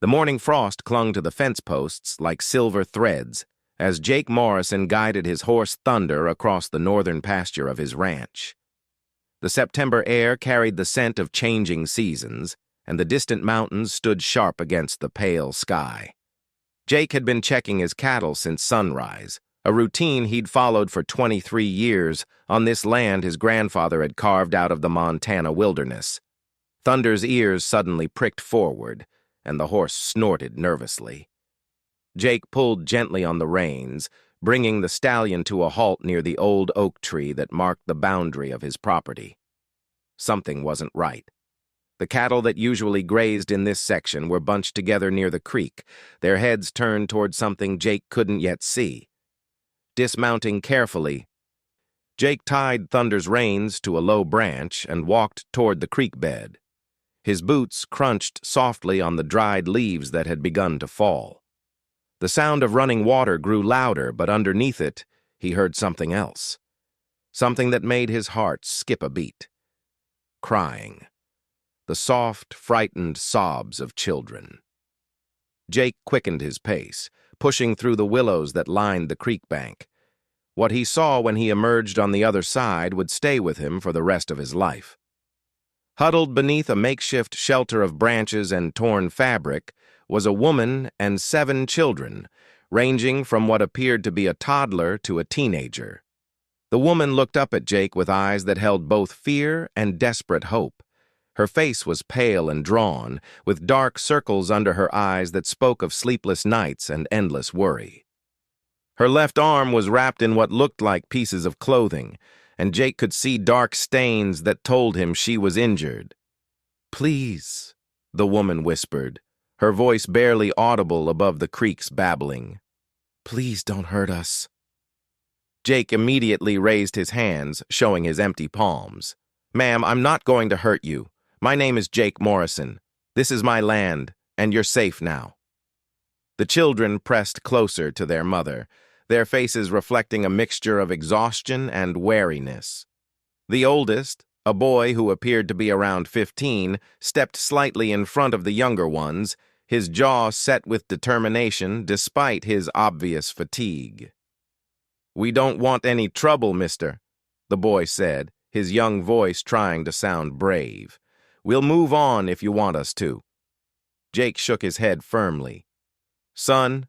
The morning frost clung to the fence posts like silver threads as Jake Morrison guided his horse Thunder across the northern pasture of his ranch. The September air carried the scent of changing seasons, and the distant mountains stood sharp against the pale sky. Jake had been checking his cattle since sunrise, a routine he'd followed for 23 years on this land his grandfather had carved out of the Montana wilderness. Thunder's ears suddenly pricked forward, and the horse snorted nervously. Jake pulled gently on the reins, bringing the stallion to a halt near the old oak tree that marked the boundary of his property. Something wasn't right. The cattle that usually grazed in this section were bunched together near the creek, their heads turned toward something Jake couldn't yet see. Dismounting carefully, Jake tied Thunder's reins to a low branch and walked toward the creek bed. His boots crunched softly on the dried leaves that had begun to fall. The sound of running water grew louder, but underneath it, he heard something else. Something that made his heart skip a beat. Crying. The soft, frightened sobs of children. Jake quickened his pace, pushing through the willows that lined the creek bank. What he saw when he emerged on the other side would stay with him for the rest of his life. Huddled beneath a makeshift shelter of branches and torn fabric was a woman and 7 children, ranging from what appeared to be a toddler to a teenager. The woman looked up at Jake with eyes that held both fear and desperate hope. Her face was pale and drawn, with dark circles under her eyes that spoke of sleepless nights and endless worry. Her left arm was wrapped in what looked like pieces of clothing, and Jake could see dark stains that told him she was injured. "Please," the woman whispered, her voice barely audible above the creek's babbling. "Please don't hurt us." Jake immediately raised his hands, showing his empty palms. "Ma'am, I'm not going to hurt you. My name is Jake Morrison. This is my land, and you're safe now." The children pressed closer to their mother, their faces reflecting a mixture of exhaustion and wariness. The oldest, a boy who appeared to be around 15, stepped slightly in front of the younger ones, his jaw set with determination despite his obvious fatigue. "We don't want any trouble, mister," the boy said, his young voice trying to sound brave. "We'll move on if you want us to." Jake shook his head firmly. "Son,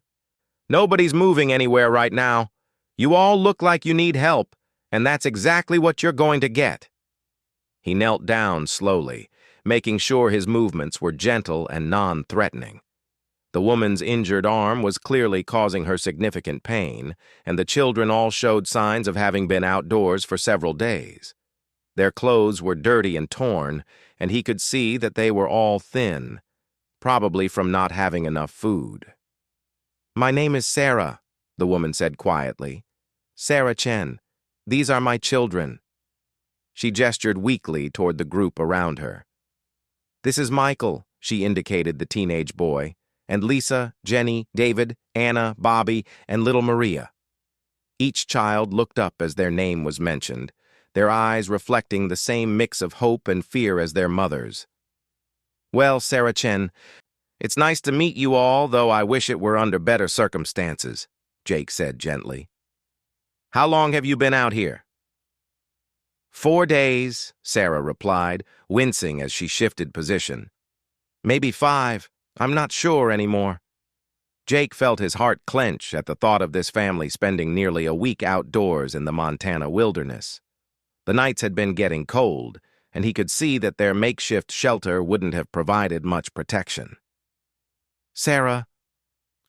nobody's moving anywhere right now. You all look like you need help, and that's exactly what you're going to get." He knelt down slowly, making sure his movements were gentle and non-threatening. The woman's injured arm was clearly causing her significant pain, and the children all showed signs of having been outdoors for several days. Their clothes were dirty and torn, and he could see that they were all thin, probably from not having enough food. "My name is Sarah," the woman said quietly. "Sarah Chen. These are my children." She gestured weakly toward the group around her. "This is Michael," she indicated the teenage boy, "and Lisa, Jenny, David, Anna, Bobby, and little Maria." Each child looked up as their name was mentioned, their eyes reflecting the same mix of hope and fear as their mother's. "Well, Sarah Chen, it's nice to meet you all, though I wish it were under better circumstances," Jake said gently. "How long have you been out here?" 4 days, Sarah replied, wincing as she shifted position. "Maybe 5. I'm not sure anymore." Jake felt his heart clench at the thought of this family spending nearly a week outdoors in the Montana wilderness. The nights had been getting cold, and he could see that their makeshift shelter wouldn't have provided much protection. "Sarah,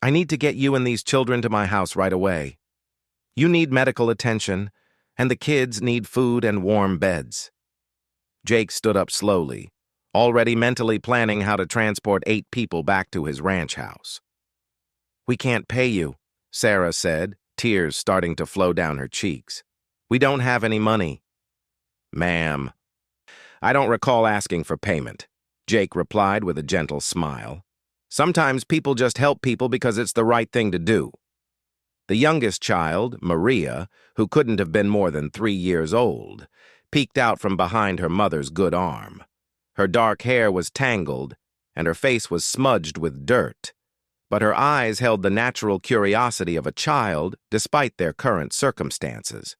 I need to get you and these children to my house right away. You need medical attention, and the kids need food and warm beds." Jake stood up slowly, already mentally planning how to transport 8 people back to his ranch house. "We can't pay you," Sarah said, tears starting to flow down her cheeks. "We don't have any money." "Ma'am, I don't recall asking for payment," Jake replied with a gentle smile. "Sometimes people just help people because it's the right thing to do." The youngest child, Maria, who couldn't have been more than 3 years old, peeked out from behind her mother's good arm. Her dark hair was tangled, and her face was smudged with dirt, but her eyes held the natural curiosity of a child despite their current circumstances.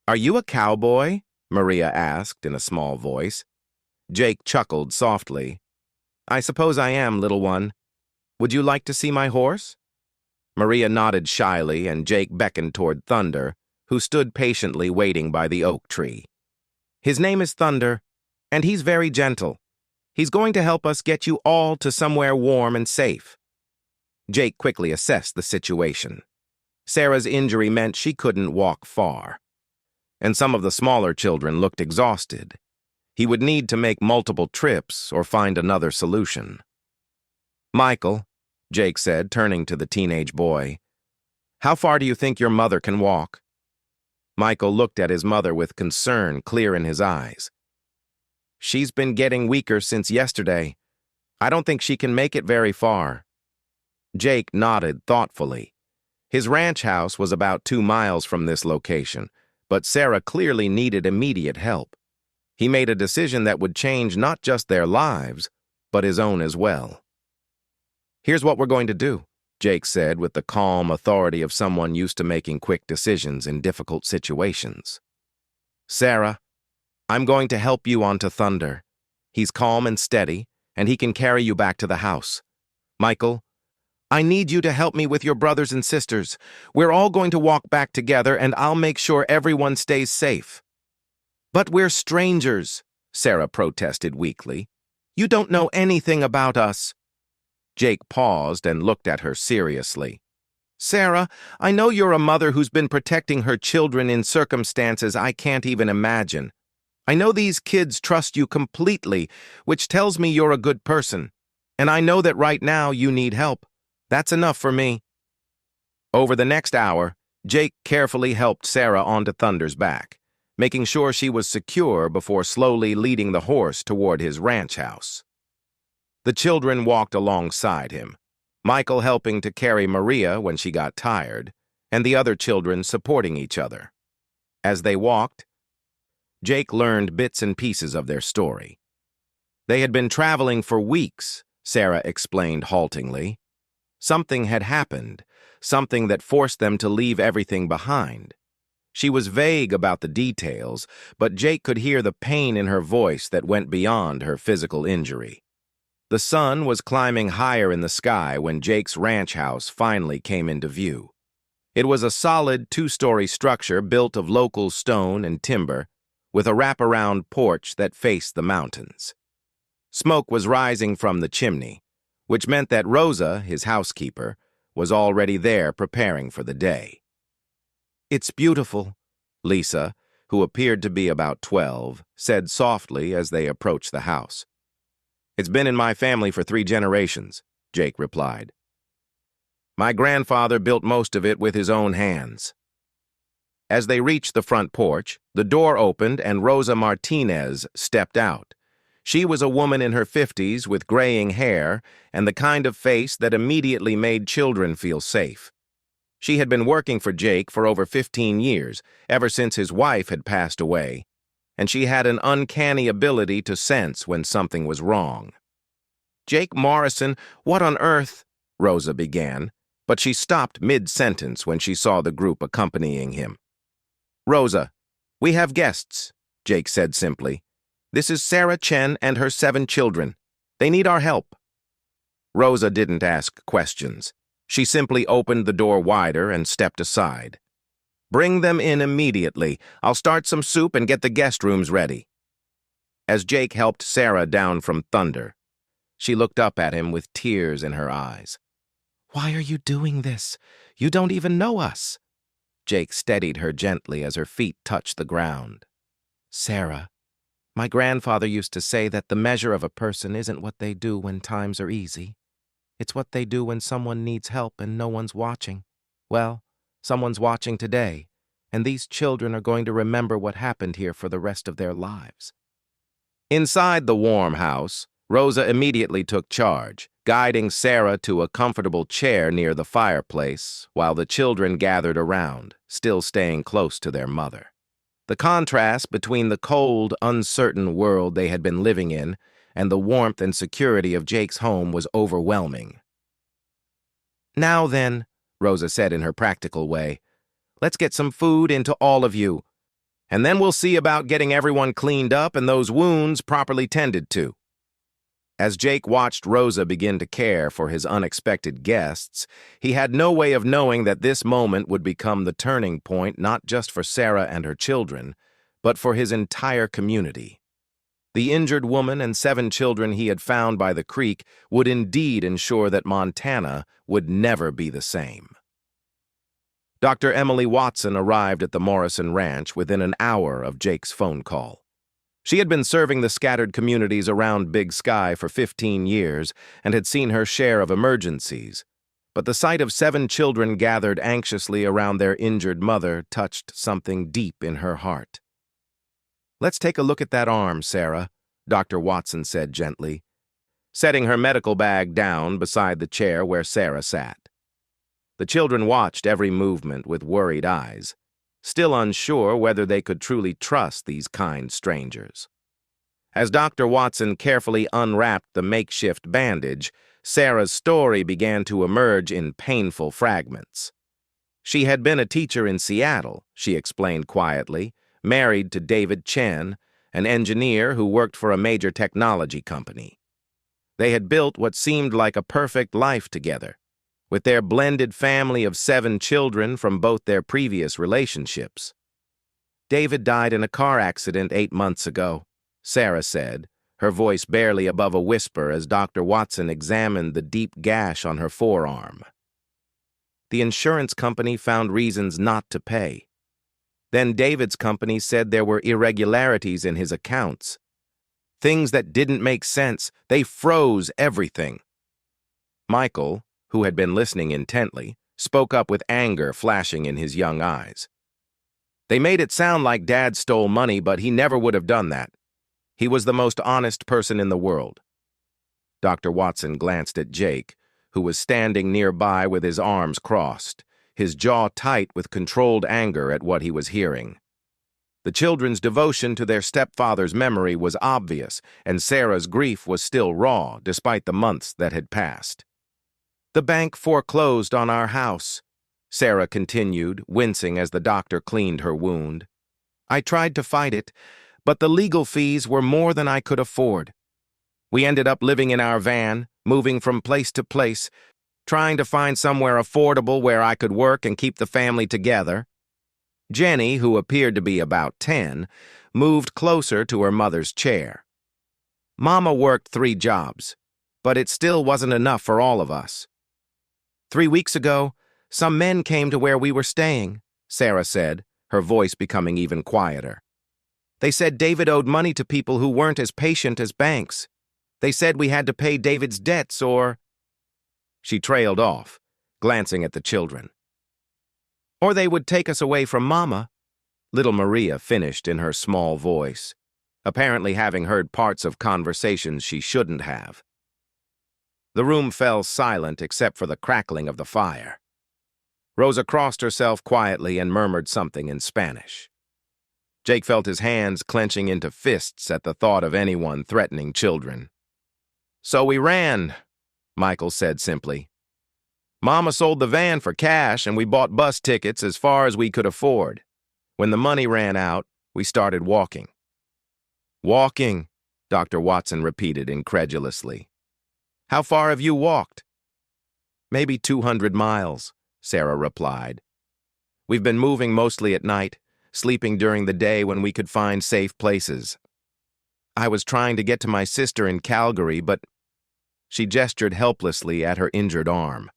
"Are you a cowboy?" Maria asked in a small voice. Jake chuckled softly. "I suppose I am, little one. Would you like to see my horse?" Maria nodded shyly, and Jake beckoned toward Thunder, who stood patiently waiting by the oak tree. "His name is Thunder, and he's very gentle. He's going to help us get you all to somewhere warm and safe." Jake quickly assessed the situation. Sarah's injury meant she couldn't walk far, and some of the smaller children looked exhausted. He would need to make multiple trips or find another solution. "Michael," Jake said, turning to the teenage boy, "how far do you think your mother can walk?" Michael looked at his mother with concern clear in his eyes. "She's been getting weaker since yesterday. I don't think she can make it very far." Jake nodded thoughtfully. His ranch house was about 2 miles from this location, but Sarah clearly needed immediate help. He made a decision that would change not just their lives, but his own as well. "Here's what we're going to do," Jake said with the calm authority of someone used to making quick decisions in difficult situations. "Sarah, I'm going to help you onto Thunder. He's calm and steady, and he can carry you back to the house. Michael, I need you to help me with your brothers and sisters. We're all going to walk back together, and I'll make sure everyone stays safe." "But we're strangers," Sarah protested weakly. "You don't know anything about us." Jake paused and looked at her seriously. "Sarah, I know you're a mother who's been protecting her children in circumstances I can't even imagine. I know these kids trust you completely, which tells me you're a good person. And I know that right now you need help. That's enough for me." Over the next hour, Jake carefully helped Sarah onto Thunder's back, making sure she was secure before slowly leading the horse toward his ranch house. The children walked alongside him, Michael helping to carry Maria when she got tired, and the other children supporting each other. As they walked, Jake learned bits and pieces of their story. They had been traveling for weeks, Sarah explained haltingly. Something had happened, something that forced them to leave everything behind. She was vague about the details, but Jake could hear the pain in her voice that went beyond her physical injury. The sun was climbing higher in the sky when Jake's ranch house finally came into view. It was a solid 2-story structure built of local stone and timber, with a wraparound porch that faced the mountains. Smoke was rising from the chimney, which meant that Rosa, his housekeeper, was already there preparing for the day. "It's beautiful," Lisa, who appeared to be about 12, said softly as they approached the house. "It's been in my family for 3 generations," Jake replied. "My grandfather built most of it with his own hands." As they reached the front porch, the door opened and Rosa Martinez stepped out. She was a woman in her 50s with graying hair and the kind of face that immediately made children feel safe. She had been working for Jake for over 15 years, ever since his wife had passed away, and she had an uncanny ability to sense when something was wrong. "Jake Morrison, what on earth?" Rosa began, but she stopped mid-sentence when she saw the group accompanying him. "Rosa, we have guests," Jake said simply. "This is Sarah Chen and her 7 children. They need our help." Rosa didn't ask questions. She simply opened the door wider and stepped aside. "Bring them in immediately. I'll start some soup and get the guest rooms ready." As Jake helped Sarah down from Thunder, she looked up at him with tears in her eyes. "Why are you doing this? You don't even know us." Jake steadied her gently as her feet touched the ground. "Sarah, my grandfather used to say that the measure of a person isn't what they do when times are easy. It's what they do when someone needs help and no one's watching. Well, someone's watching today, and these children are going to remember what happened here for the rest of their lives." Inside the warm house, Rosa immediately took charge, guiding Sarah to a comfortable chair near the fireplace while the children gathered around, still staying close to their mother. The contrast between the cold, uncertain world they had been living in and the warmth and security of Jake's home was overwhelming. "Now then," Rosa said in her practical way, "let's get some food into all of you, and then we'll see about getting everyone cleaned up and those wounds properly tended to." As Jake watched Rosa begin to care for his unexpected guests, he had no way of knowing that this moment would become the turning point not just for Sarah and her children, but for his entire community. The injured woman and 7 children he had found by the creek would indeed ensure that Montana would never be the same. Dr. Emily Watson arrived at the Morrison Ranch within an hour of Jake's phone call. She had been serving the scattered communities around Big Sky for 15 years and had seen her share of emergencies, but the sight of 7 children gathered anxiously around their injured mother touched something deep in her heart. "Let's take a look at that arm, Sarah," Dr. Watson said gently, setting her medical bag down beside the chair where Sarah sat. The children watched every movement with worried eyes, still unsure whether they could truly trust these kind strangers. As Dr. Watson carefully unwrapped the makeshift bandage, Sarah's story began to emerge in painful fragments. She had been a teacher in Seattle, she explained quietly, married to David Chen, an engineer who worked for a major technology company. They had built what seemed like a perfect life together, with their blended family of 7 children from both their previous relationships. "David died in a car accident 8 months ago," Sarah said, her voice barely above a whisper as Dr. Watson examined the deep gash on her forearm. "The insurance company found reasons not to pay. Then David's company said there were irregularities in his accounts. Things that didn't make sense. They froze everything." Michael, who had been listening intently, spoke up with anger flashing in his young eyes. "They made it sound like Dad stole money, but he never would have done that. He was the most honest person in the world." Dr. Watson glanced at Jake, who was standing nearby with his arms crossed, his jaw tight with controlled anger at what he was hearing. The children's devotion to their stepfather's memory was obvious, and Sarah's grief was still raw despite the months that had passed. "The bank foreclosed on our house," Sarah continued, wincing as the doctor cleaned her wound. "I tried to fight it, but the legal fees were more than I could afford. We ended up living in our van, moving from place to place, trying to find somewhere affordable where I could work and keep the family together." Jenny, who appeared to be about 10, moved closer to her mother's chair. "Mama worked 3 jobs, but it still wasn't enough for all of us. 3 weeks ago, some men came to where we were staying," Sarah said, her voice becoming even quieter. "They said David owed money to people who weren't as patient as banks. They said we had to pay David's debts or—" She trailed off, glancing at the children. "Or they would take us away from Mama," little Maria finished in her small voice, apparently having heard parts of conversations she shouldn't have. The room fell silent except for the crackling of the fire. Rosa crossed herself quietly and murmured something in Spanish. Jake felt his hands clenching into fists at the thought of anyone threatening children. "So we ran," Michael said simply. "Mama sold the van for cash and we bought bus tickets as far as we could afford. When the money ran out, we started walking." "Walking," Dr. Watson repeated incredulously. "How far have you walked?" "Maybe 200 miles, Sarah replied. "We've been moving mostly at night, sleeping during the day when we could find safe places. I was trying to get to my sister in Calgary, but—" She gestured helplessly at her injured arm.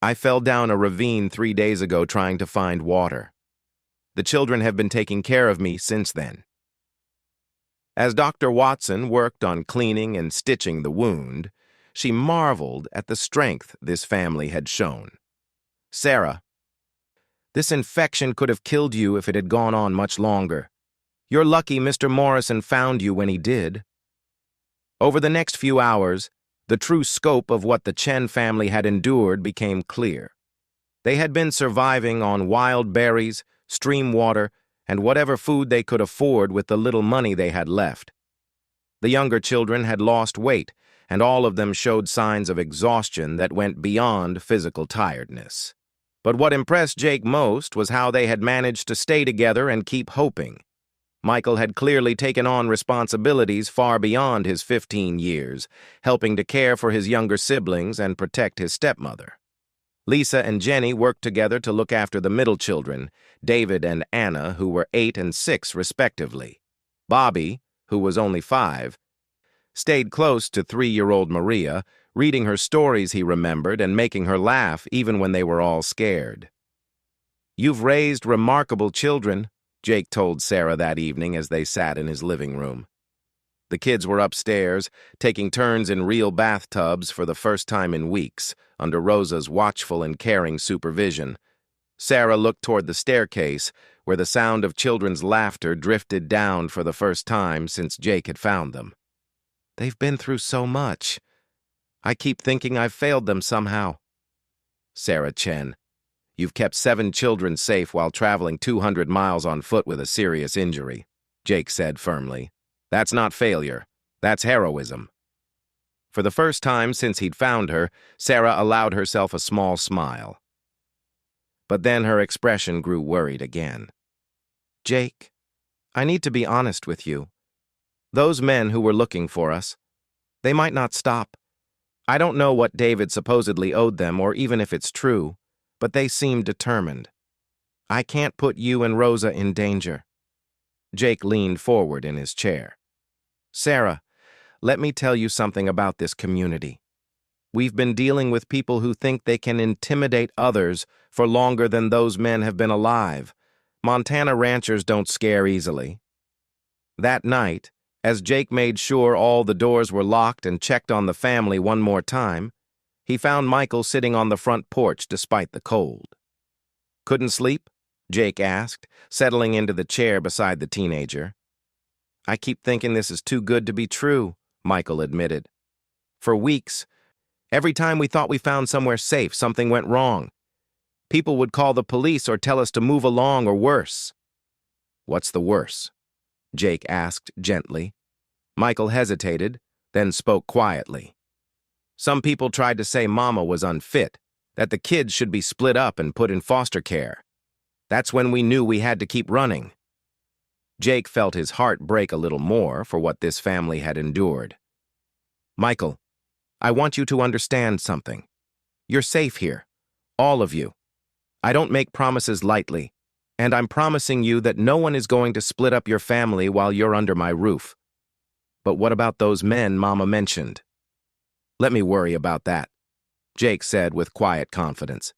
"I fell down a ravine 3 days ago trying to find water. The children have been taking care of me since then." As Dr. Watson worked on cleaning and stitching the wound, she marveled at the strength this family had shown. "Sarah, this infection could have killed you if it had gone on much longer. You're lucky Mr. Morrison found you when he did." Over the next few hours, the true scope of what the Chen family had endured became clear. They had been surviving on wild berries, stream water, and whatever food they could afford with the little money they had left. The younger children had lost weight, and all of them showed signs of exhaustion that went beyond physical tiredness. But what impressed Jake most was how they had managed to stay together and keep hoping. Michael had clearly taken on responsibilities far beyond his 15 years, helping to care for his younger siblings and protect his stepmother. Lisa and Jenny worked together to look after the middle children, David and Anna, who were 8 and 6 respectively. Bobby, who was only 5, stayed close to 3-year-old Maria, reading her stories he remembered and making her laugh even when they were all scared. "You've raised remarkable children," Jake told Sarah that evening as they sat in his living room. The kids were upstairs, taking turns in real bathtubs for the first time in weeks, under Rosa's watchful and caring supervision. Sarah looked toward the staircase, where the sound of children's laughter drifted down for the first time since Jake had found them. "They've been through so much. I keep thinking I've failed them somehow." "Sarah Chen, you've kept 7 children safe while traveling 200 miles on foot with a serious injury," Jake said firmly. "That's not failure. That's heroism." For the first time since he'd found her, Sarah allowed herself a small smile. But then her expression grew worried again. "Jake, I need to be honest with you. Those men who were looking for us, they might not stop. I don't know what David supposedly owed them or even if it's true, but they seem determined. I can't put you and Rosa in danger." Jake leaned forward in his chair. "Sarah, let me tell you something about this community. We've been dealing with people who think they can intimidate others for longer than those men have been alive. Montana ranchers don't scare easily." That night, as Jake made sure all the doors were locked and checked on the family one more time, he found Michael sitting on the front porch despite the cold. "Couldn't sleep?" Jake asked, settling into the chair beside the teenager. "I keep thinking this is too good to be true," Michael admitted. "For weeks, every time we thought we found somewhere safe, something went wrong. People would call the police or tell us to move along or worse." "What's the worse?" Jake asked gently. Michael hesitated, then spoke quietly. "Some people tried to say Mama was unfit, that the kids should be split up and put in foster care. That's when we knew we had to keep running." Jake felt his heart break a little more for what this family had endured. "Michael, I want you to understand something. You're safe here, all of you. I don't make promises lightly, and I'm promising you that no one is going to split up your family while you're under my roof. But what about those men Mama mentioned?" "Let me worry about that," Jake said with quiet confidence.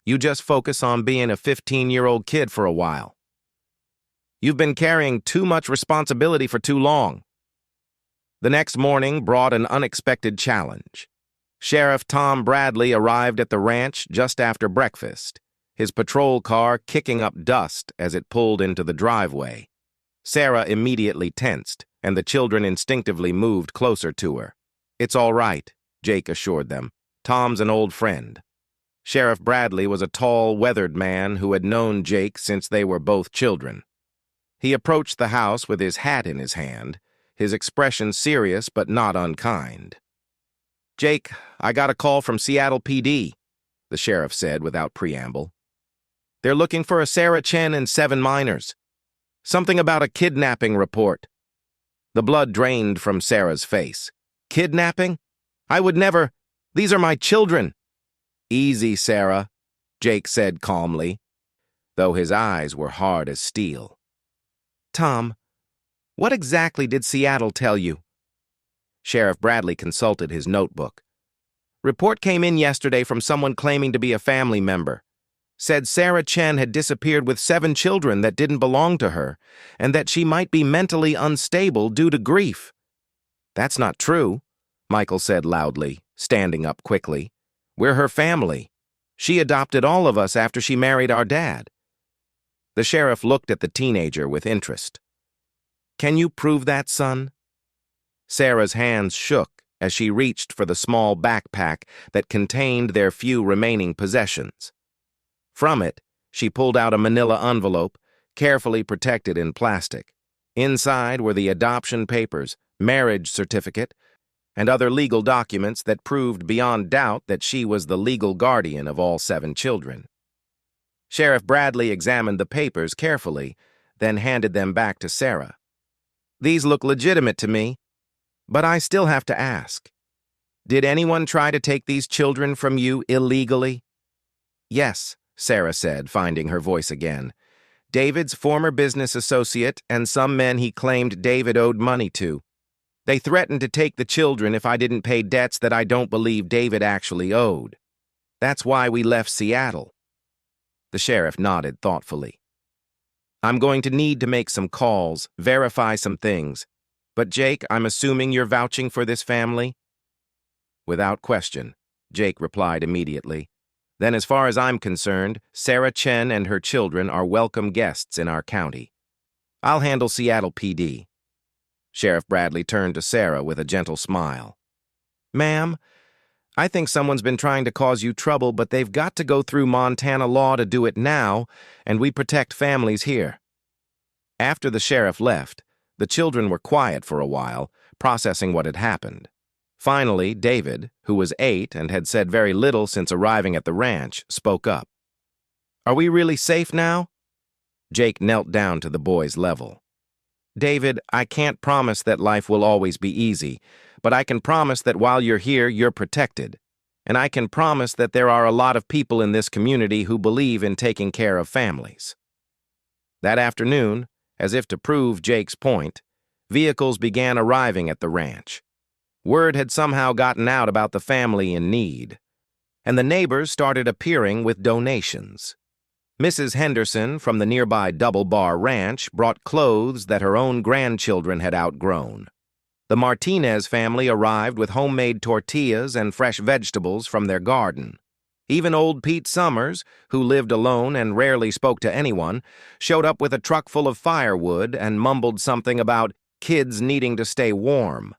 "You just focus on being a 15-year-old kid for a while. You've been carrying too much responsibility for too long." The next morning brought an unexpected challenge. Sheriff Tom Bradley arrived at the ranch just after breakfast, his patrol car kicking up dust as it pulled into the driveway. Sarah immediately tensed, and the children instinctively moved closer to her. "It's all right," Jake assured them. "Tom's an old friend." Sheriff Bradley was a tall, weathered man who had known Jake since they were both children. He approached the house with his hat in his hand, his expression serious but not unkind. "Jake, I got a call from Seattle PD," the sheriff said without preamble. "They're looking for a Sarah Chen and 7 minors. Something about a kidnapping report." The blood drained from Sarah's face. "Kidnapping? I would never. These are my children." "Easy, Sarah," Jake said calmly, though his eyes were hard as steel. "Tom, what exactly did Seattle tell you?" Sheriff Bradley consulted his notebook. "Report came in yesterday from someone claiming to be a family member. Said Sarah Chen had disappeared with 7 children that didn't belong to her, and that she might be mentally unstable due to grief." "That's not true," Michael said loudly, standing up quickly. "We're her family. She adopted all of us after she married our dad." The sheriff looked at the teenager with interest. "Can you prove that, son?" Sarah's hands shook as she reached for the small backpack that contained their few remaining possessions. From it, she pulled out a manila envelope, carefully protected in plastic. Inside were the adoption papers, marriage certificate, and other legal documents that proved beyond doubt that she was the legal guardian of all 7 children. Sheriff Bradley examined the papers carefully, then handed them back to Sarah. "These look legitimate to me, but I still have to ask. Did anyone try to take these children from you illegally?" "Yes," Sarah said, finding her voice again. "David's former business associate and some men he claimed David owed money to. They threatened to take the children if I didn't pay debts that I don't believe David actually owed. That's why we left Seattle." The sheriff nodded thoughtfully. "I'm going to need to make some calls, verify some things. But Jake, I'm assuming you're vouching for this family?" "Without question," Jake replied immediately. "Then as far as I'm concerned, Sarah Chen and her children are welcome guests in our county. I'll handle Seattle PD." Sheriff Bradley turned to Sarah with a gentle smile. "Ma'am, I think someone's been trying to cause you trouble, but they've got to go through Montana law to do it now, and we protect families here." After the sheriff left, the children were quiet for a while, processing what had happened. Finally, David, who was 8 and had said very little since arriving at the ranch, spoke up. "Are we really safe now?" Jake knelt down to the boy's level. "David, I can't promise that life will always be easy, but I can promise that while you're here, you're protected. And I can promise that there are a lot of people in this community who believe in taking care of families." That afternoon, as if to prove Jake's point, vehicles began arriving at the ranch. Word had somehow gotten out about the family in need, and the neighbors started appearing with donations. Mrs. Henderson from the nearby Double Bar Ranch brought clothes that her own grandchildren had outgrown. The Martinez family arrived with homemade tortillas and fresh vegetables from their garden. Even old Pete Summers, who lived alone and rarely spoke to anyone, showed up with a truck full of firewood and mumbled something about kids needing to stay warm.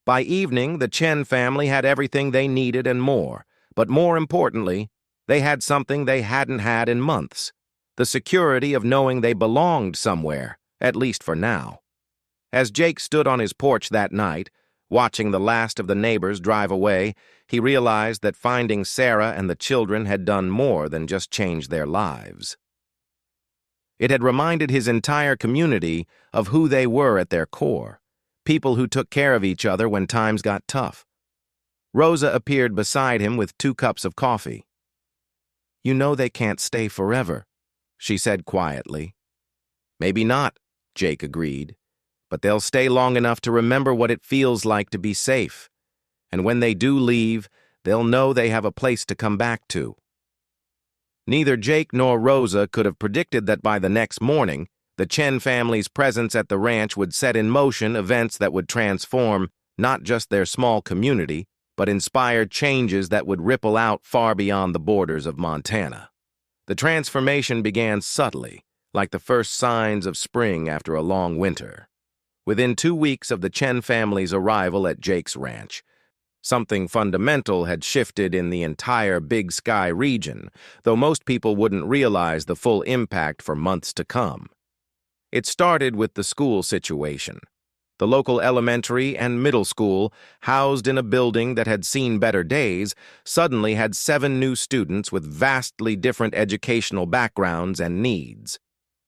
By evening, the Chen family had everything they needed and more, but more importantly, they had something they hadn't had in months: the security of knowing they belonged somewhere, at least for now. As Jake stood on his porch that night, watching the last of the neighbors drive away, he realized that finding Sarah and the children had done more than just change their lives. It had reminded his entire community of who they were at their core, people who took care of each other when times got tough. Rosa appeared beside him with 2 cups of coffee. "You know they can't stay forever," she said quietly. "Maybe not," Jake agreed, "but they'll stay long enough to remember what it feels like to be safe. And when they do leave, they'll know they have a place to come back to." Neither Jake nor Rosa could have predicted that by the next morning, the Chen family's presence at the ranch would set in motion events that would transform not just their small community, but inspire changes that would ripple out far beyond the borders of Montana. The transformation began subtly, like the first signs of spring after a long winter. Within 2 weeks of the Chen family's arrival at Jake's ranch, something fundamental had shifted in the entire Big Sky region, though most people wouldn't realize the full impact for months to come. It started with the school situation. The local elementary and middle school, housed in a building that had seen better days, suddenly had 7 new students with vastly different educational backgrounds and needs.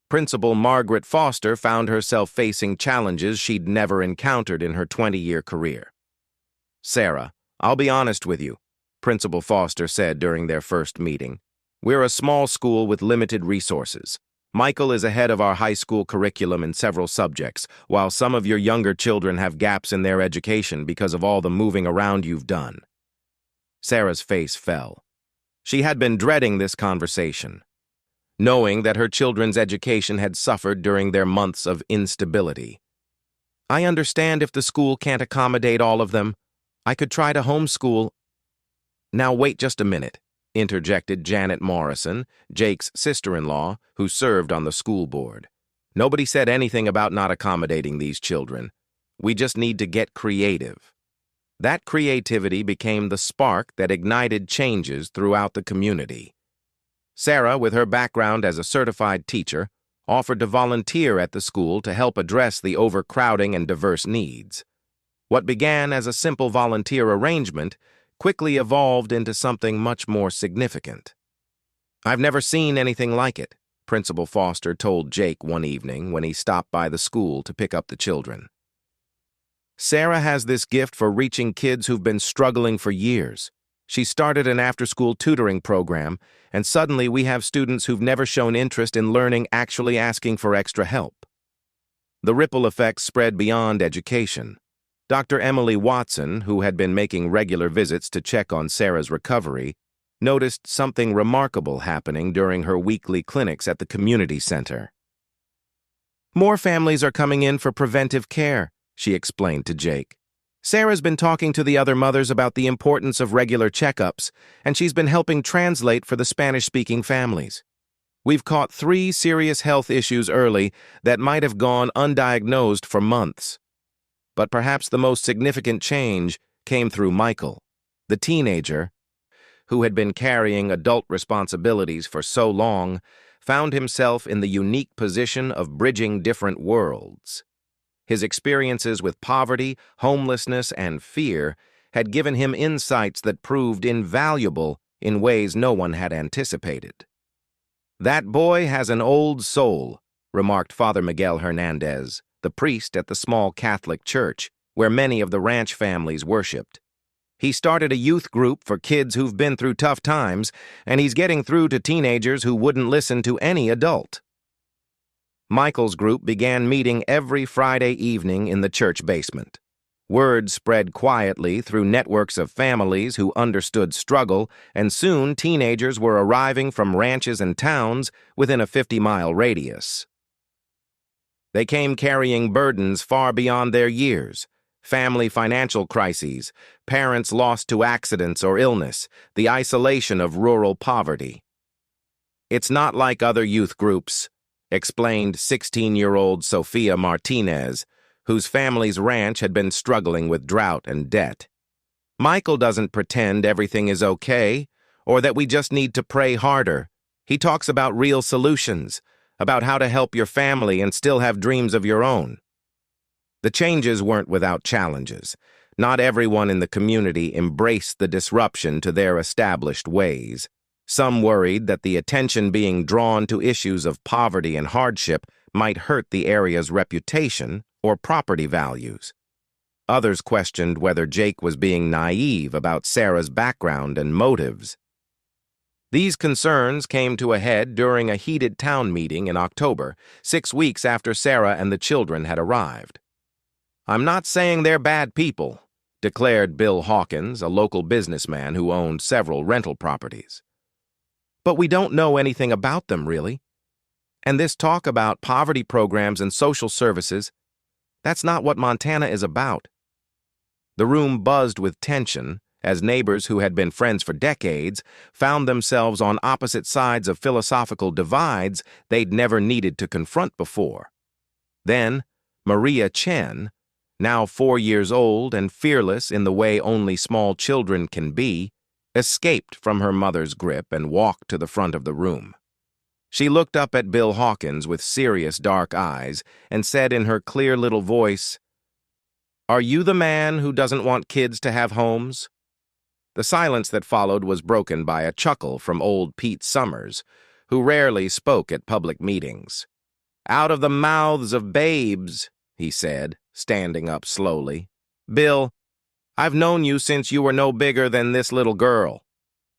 Principal Margaret Foster found herself facing challenges she'd never encountered in her 20-year career. "Sarah, I'll be honest with you," Principal Foster said during their first meeting. "We're a small school with limited resources. Michael is ahead of our high school curriculum in several subjects, while some of your younger children have gaps in their education because of all the moving around you've done." Sarah's face fell. She had been dreading this conversation, knowing that her children's education had suffered during their months of instability. "I understand if the school can't accommodate all of them. I could try to homeschool." "Now wait just a minute," interjected Janet Morrison, Jake's sister-in-law, who served on the school board. "Nobody said anything about not accommodating these children. We just need to get creative." That creativity became the spark that ignited changes throughout the community. Sarah, with her background as a certified teacher, offered to volunteer at the school to help address the overcrowding and diverse needs. What began as a simple volunteer arrangement quickly evolved into something much more significant. "I've never seen anything like it," Principal Foster told Jake one evening when he stopped by the school to pick up the children. "Sarah has this gift for reaching kids who've been struggling for years. She started an after-school tutoring program, and suddenly we have students who've never shown interest in learning actually asking for extra help." The ripple effects spread beyond education. Dr. Emily Watson, who had been making regular visits to check on Sarah's recovery, noticed something remarkable happening during her weekly clinics at the community center. "More families are coming in for preventive care," she explained to Jake. "Sarah's been talking to the other mothers about the importance of regular checkups, and she's been helping translate for the Spanish-speaking families. We've caught 3 serious health issues early that might have gone undiagnosed for months. But perhaps the most significant change came through Michael, the teenager, who had been carrying adult responsibilities for so long, found himself in the unique position of bridging different worlds. His experiences with poverty, homelessness, and fear had given him insights that proved invaluable in ways no one had anticipated. "That boy has an old soul," remarked Father Miguel Hernandez, the priest at the small Catholic church, where many of the ranch families worshipped. "He started a youth group for kids who've been through tough times, and he's getting through to teenagers who wouldn't listen to any adult." Michael's group began meeting every Friday evening in the church basement. Word spread quietly through networks of families who understood struggle, and soon teenagers were arriving from ranches and towns within a 50-mile radius. They came carrying burdens far beyond their years: family financial crises, parents lost to accidents or illness, the isolation of rural poverty. "It's not like other youth groups," explained 16-year-old Sofia Martinez, whose family's ranch had been struggling with drought and debt. "Michael doesn't pretend everything is okay, or that we just need to pray harder. He talks about real solutions, about how to help your family and still have dreams of your own." The changes weren't without challenges. Not everyone in the community embraced the disruption to their established ways. Some worried that the attention being drawn to issues of poverty and hardship might hurt the area's reputation or property values. Others questioned whether Jake was being naive about Sarah's background and motives. These concerns came to a head during a heated town meeting in October, 6 weeks after Sarah and the children had arrived. "I'm not saying they're bad people," declared Bill Hawkins, a local businessman who owned several rental properties. "But we don't know anything about them, really. And this talk about poverty programs and social services, that's not what Montana is about." The room buzzed with tension as neighbors who had been friends for decades found themselves on opposite sides of philosophical divides they'd never needed to confront before. Then, Maria Chen, now 4 years old and fearless in the way only small children can be, escaped from her mother's grip and walked to the front of the room. She looked up at Bill Hawkins with serious dark eyes and said in her clear little voice, "Are you the man who doesn't want kids to have homes?" The silence that followed was broken by a chuckle from old Pete Summers, who rarely spoke at public meetings. "Out of the mouths of babes," he said, standing up slowly. "Bill, I've known you since you were no bigger than this little girl.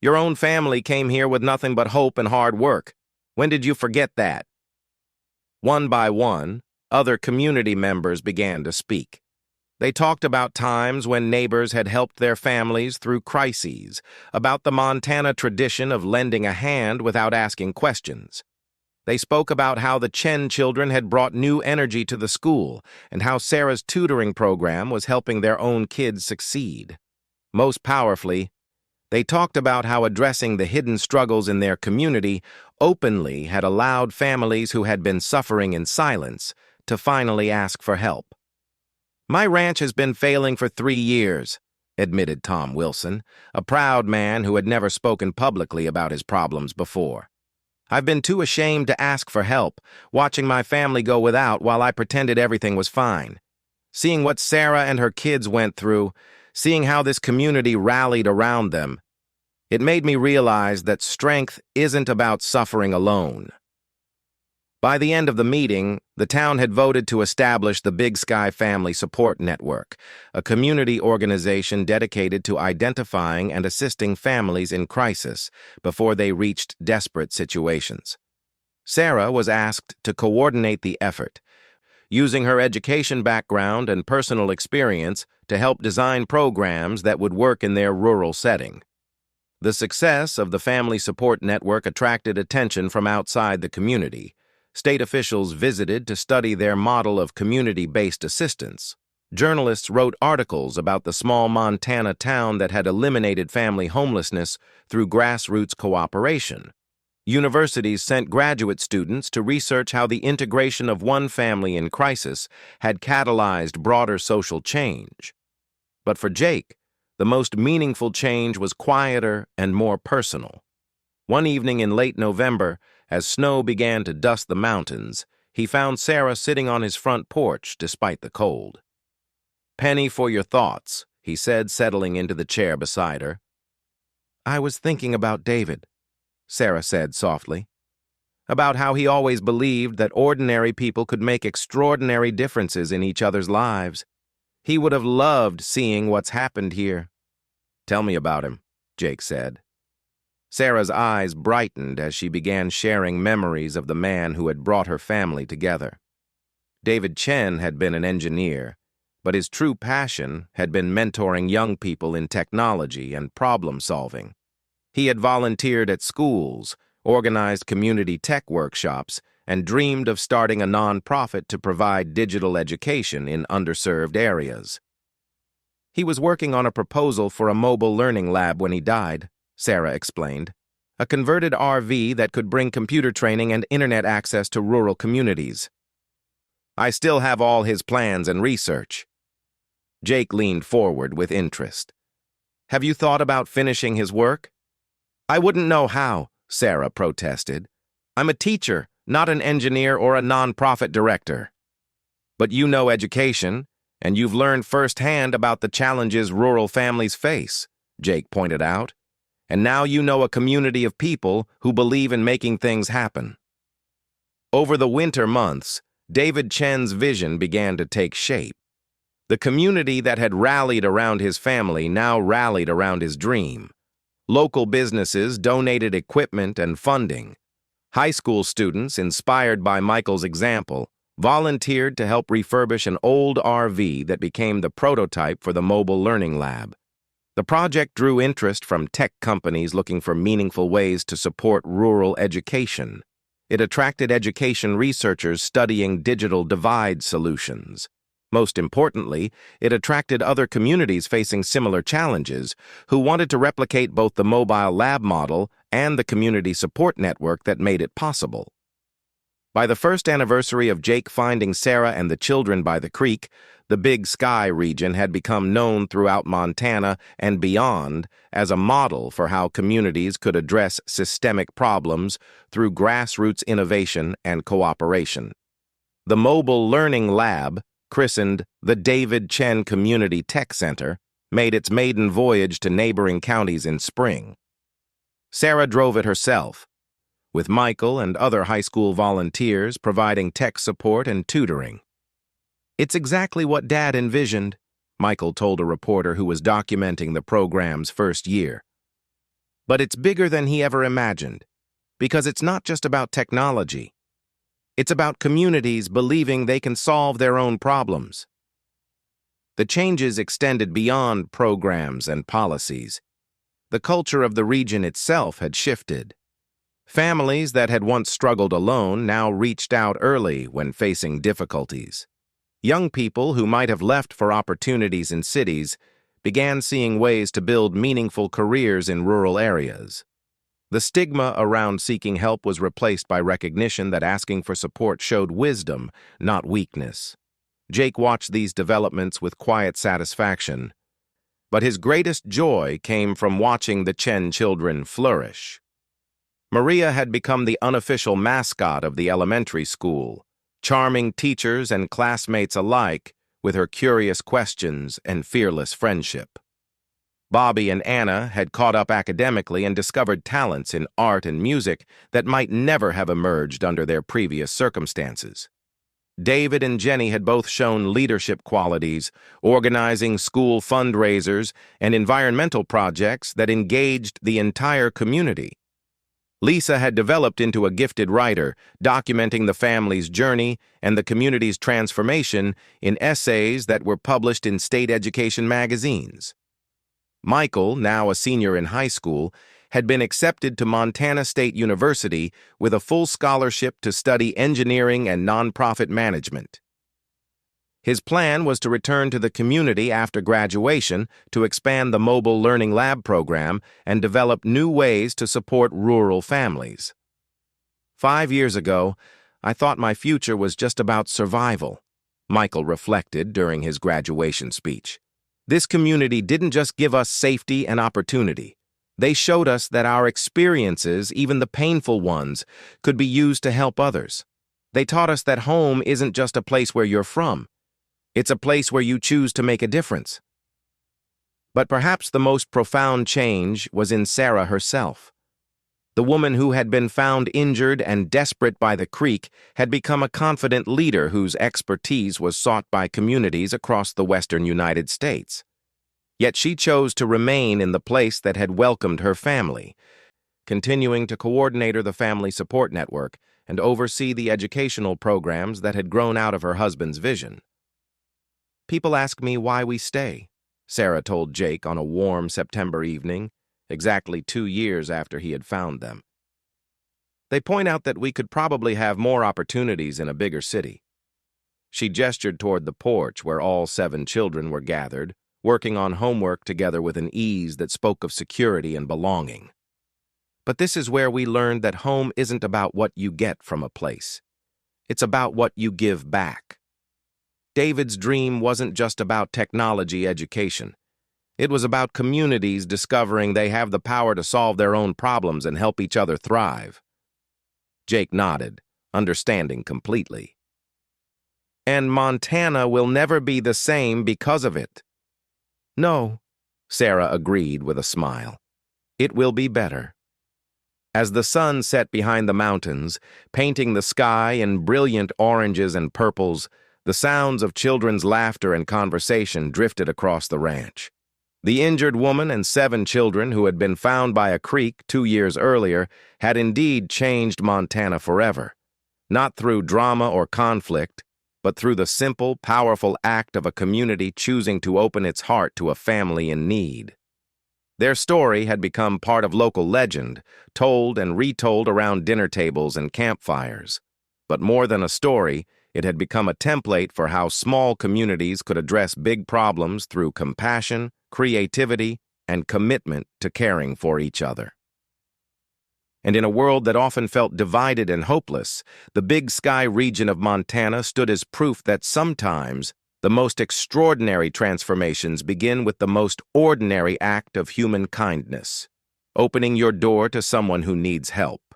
Your own family came here with nothing but hope and hard work. When did you forget that?" One by one, other community members began to speak. They talked about times when neighbors had helped their families through crises, about the Montana tradition of lending a hand without asking questions. They spoke about how the Chen children had brought new energy to the school and how Sarah's tutoring program was helping their own kids succeed. Most powerfully, they talked about how addressing the hidden struggles in their community openly had allowed families who had been suffering in silence to finally ask for help. "My ranch has been failing for 3 years," admitted Tom Wilson, a proud man who had never spoken publicly about his problems before. "I've been too ashamed to ask for help, watching my family go without while I pretended everything was fine. Seeing what Sarah and her kids went through, seeing how this community rallied around them, it made me realize that strength isn't about suffering alone. By the end of the meeting, the town had voted to establish the Big Sky Family Support Network, a community organization dedicated to identifying and assisting families in crisis before they reached desperate situations. Sarah was asked to coordinate the effort, using her education background and personal experience to help design programs that would work in their rural setting. The success of the Family Support Network attracted attention from outside the community. State officials visited to study their model of community-based assistance. Journalists wrote articles about the small Montana town that had eliminated family homelessness through grassroots cooperation. Universities sent graduate students to research how the integration of one family in crisis had catalyzed broader social change. But for Jake, the most meaningful change was quieter and more personal. One evening in late November, as snow began to dust the mountains, he found Sarah sitting on his front porch despite the cold. "Penny for your thoughts," he said, settling into the chair beside her. "I was thinking about David," Sarah said softly, "about how he always believed that ordinary people could make extraordinary differences in each other's lives. He would have loved seeing what's happened here." "Tell me about him," Jake said. Sarah's eyes brightened as she began sharing memories of the man who had brought her family together. David Chen had been an engineer, but his true passion had been mentoring young people in technology and problem-solving. He had volunteered at schools, organized community tech workshops, and dreamed of starting a nonprofit to provide digital education in underserved areas. He was working on a proposal for a mobile learning lab when he died, Sarah explained, a converted RV that could bring computer training and internet access to rural communities. "I still have all his plans and research." Jake leaned forward with interest. "Have you thought about finishing his work?" "I wouldn't know how," Sarah protested. "I'm a teacher, not an engineer or a nonprofit director." "But you know education, and you've learned firsthand about the challenges rural families face," Jake pointed out. "And now you know a community of people who believe in making things happen." Over the winter months, David Chen's vision began to take shape. The community that had rallied around his family now rallied around his dream. Local businesses donated equipment and funding. High school students, inspired by Michael's example, volunteered to help refurbish an old RV that became the prototype for the mobile learning lab. The project drew interest from tech companies looking for meaningful ways to support rural education. It attracted education researchers studying digital divide solutions. Most importantly, it attracted other communities facing similar challenges who wanted to replicate both the mobile lab model and the community support network that made it possible. By the first anniversary of Jake finding Sarah and the children by the creek, the Big Sky region had become known throughout Montana and beyond as a model for how communities could address systemic problems through grassroots innovation and cooperation. The Mobile Learning Lab, christened the David Chen Community Tech Center, made its maiden voyage to neighboring counties in spring. Sarah drove it herself, with Michael and other high school volunteers providing tech support and tutoring. "It's exactly what Dad envisioned," Michael told a reporter who was documenting the program's first year. "But it's bigger than he ever imagined, because it's not just about technology. It's about communities believing they can solve their own problems." The changes extended beyond programs and policies. The culture of the region itself had shifted. Families that had once struggled alone now reached out early when facing difficulties. Young people who might have left for opportunities in cities began seeing ways to build meaningful careers in rural areas. The stigma around seeking help was replaced by recognition that asking for support showed wisdom, not weakness. Jake watched these developments with quiet satisfaction, but his greatest joy came from watching the Chen children flourish. Maria had become the unofficial mascot of the elementary school, charming teachers and classmates alike with her curious questions and fearless friendship. Bobby and Anna had caught up academically and discovered talents in art and music that might never have emerged under their previous circumstances. David and Jenny had both shown leadership qualities, organizing school fundraisers and environmental projects that engaged the entire community. Lisa had developed into a gifted writer, documenting the family's journey and the community's transformation in essays that were published in state education magazines. Michael, now a senior in high school, had been accepted to Montana State University with a full scholarship to study engineering and nonprofit management. His plan was to return to the community after graduation to expand the mobile learning lab program and develop new ways to support rural families. 5 years ago, I thought my future was just about survival, Michael reflected during his graduation speech. This community didn't just give us safety and opportunity. They showed us that our experiences, even the painful ones, could be used to help others. They taught us that home isn't just a place where you're from. It's a place where you choose to make a difference. But perhaps the most profound change was in Sarah herself. The woman who had been found injured and desperate by the creek had become a confident leader whose expertise was sought by communities across the western United States. Yet she chose to remain in the place that had welcomed her family, continuing to coordinate the family support network and oversee the educational programs that had grown out of her husband's vision. "People ask me why we stay," Sarah told Jake on a warm September evening, exactly 2 years after he had found them. "They point out that we could probably have more opportunities in a bigger city." She gestured toward the porch where all 7 children were gathered, working on homework together with an ease that spoke of security and belonging. "But this is where we learned that home isn't about what you get from a place. It's about what you give back." David's dream wasn't just about technology education. It was about communities discovering they have the power to solve their own problems and help each other thrive. Jake nodded, understanding completely. "And Montana will never be the same because of it." "No," Sarah agreed with a smile. "It will be better." As the sun set behind the mountains, painting the sky in brilliant oranges and purples, the sounds of children's laughter and conversation drifted across the ranch. The injured woman and 7 children who had been found by a creek 2 years earlier had indeed changed Montana forever, not through drama or conflict, but through the simple, powerful act of a community choosing to open its heart to a family in need. Their story had become part of local legend, told and retold around dinner tables and campfires. But more than a story, it had become a template for how small communities could address big problems through compassion, creativity, and commitment to caring for each other. And in a world that often felt divided and hopeless, the Big Sky region of Montana stood as proof that sometimes the most extraordinary transformations begin with the most ordinary act of human kindness, opening your door to someone who needs help.